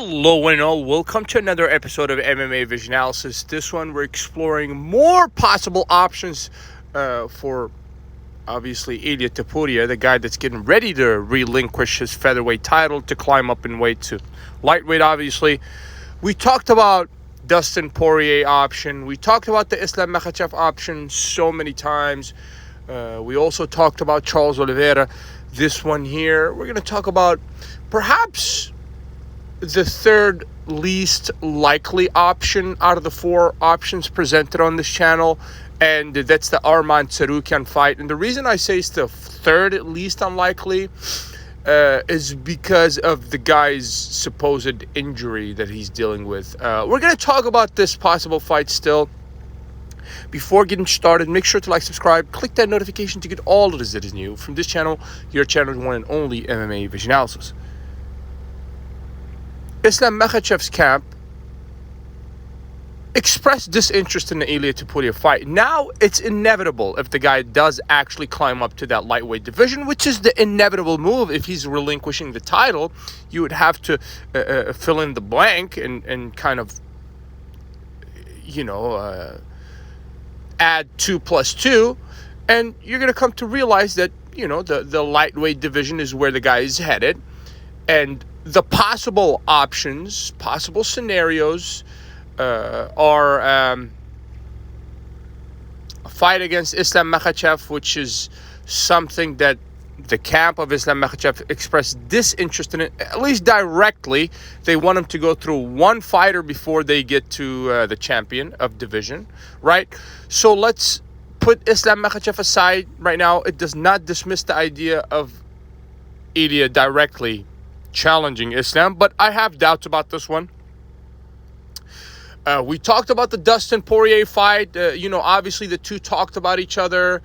Hello and all, welcome to another episode of MMA Vision Analysis. This one we're exploring more possible options for obviously Ilia Topuria, the guy that's getting ready to relinquish his featherweight title to climb up in weight to lightweight. Obviously, we talked about Dustin Poirier option, we talked about the Islam Makhachev option so many times. We also talked about Charles Oliveira. This one here, we're going to talk about perhaps the third least likely option out of the four options presented on this channel, and that's the Arman Tsarukyan fight. And the reason I say it's the third least unlikely is because of the guy's supposed injury that he's dealing with. We're going to talk about this possible fight still. Before getting started, make sure to like, subscribe, click that notification to get all of this that is new from this channel, your channel's one and only MMA Vision Analysis. Islam Makhachev's camp expressed disinterest in the Ilia Topuria fight. Now it's inevitable if the guy does actually climb up to that lightweight division, which is the inevitable move. If he's relinquishing the title, you would have to fill in the blank and kind of, add 2 plus 2, and you're going to come to realize that, the lightweight division is where the guy is headed. And the possible options, possible scenarios are a fight against Islam Makhachev, which is something that the camp of Islam Makhachev expressed disinterest in it, at least directly. They want him to go through one fighter before they get to the champion of division, right? So let's put Islam Makhachev aside right now. It does not dismiss the idea of Ilia directly challenging Islam, but I have doubts about this one. We talked about the Dustin Poirier fight. Obviously the two talked about each other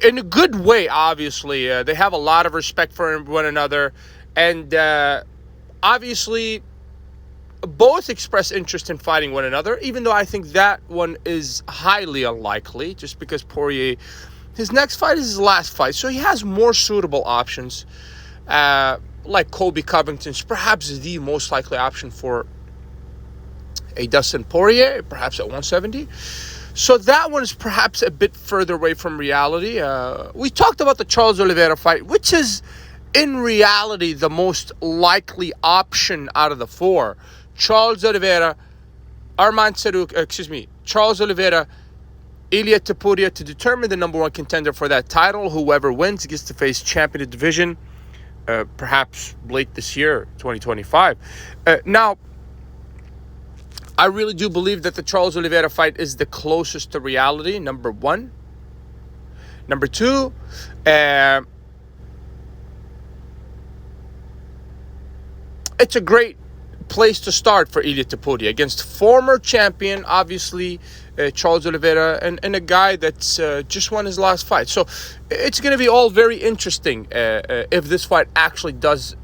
in a good way. Obviously, they have a lot of respect for one another, and obviously both express interest in fighting one another, even though I think that one is highly unlikely, just because Poirier, his next fight is his last fight, so he has more suitable options. Like Colby Covington's perhaps the most likely option for a Dustin Poirier, perhaps at 170. So that one is perhaps a bit further away from reality. We talked about the Charles Oliveira fight, which is in reality the most likely option out of the four. Charles Oliveira, Charles Oliveira, Ilia Topuria to determine the number one contender for that title. Whoever wins gets to face champion of the division. Perhaps late this year, 2025. Now, I really do believe that the Charles Oliveira fight is the closest to reality, number one. Number two, it's a great place to start for Ilia Topuria against former champion, obviously, Charles Oliveira, and a guy that's just won his last fight. So it's going to be all very interesting if this fight actually does,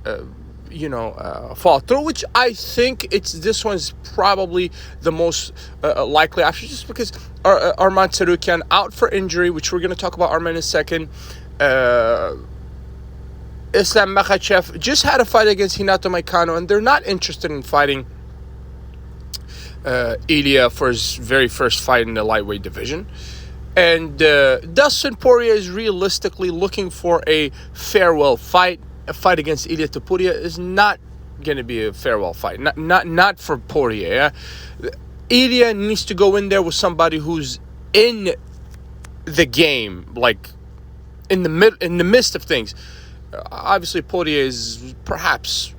fall through, which I think this one's probably the most likely option, just because Arman Tsarukyan out for injury, which we're going to talk about Arman in a second. Islam Makhachev just had a fight against Renato Moicano, and they're not interested in fighting Ilia for his very first fight in the lightweight division. And Dustin Poirier is realistically looking for a farewell fight. A fight against Ilia Topuria is not going to be a farewell fight. Not for Poirier. Ilia needs to go in there with somebody who's in the game, like in the midst of things. Obviously, Poirier is perhaps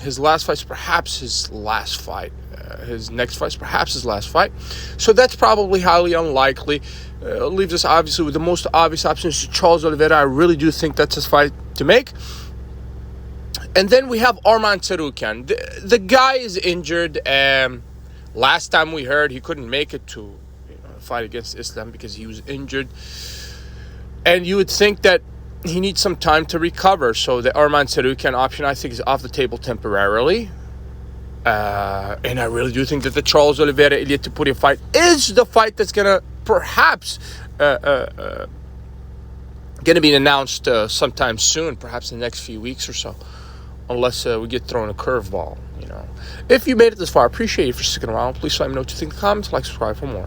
his last fight, perhaps his last fight. His next fight is perhaps his last fight. So that's probably highly unlikely. Leaves us obviously with the most obvious options, Charles Oliveira. I really do think that's his fight to make. And then we have Arman Tsarukyan. The guy is injured. Last time we heard, he couldn't make it to fight against Islam because he was injured. And you would think that he needs some time to recover. So the Arman Tsarukyan option, I think, is off the table temporarily. And I really do think that the Charles Oliveira Ilia Topuria fight is the fight that's going to perhaps going to be announced sometime soon, perhaps in the next few weeks or so, unless we get thrown a curveball. If you made it this far, I appreciate you for sticking around. Please let me know what you think in the comments. Like, subscribe for more.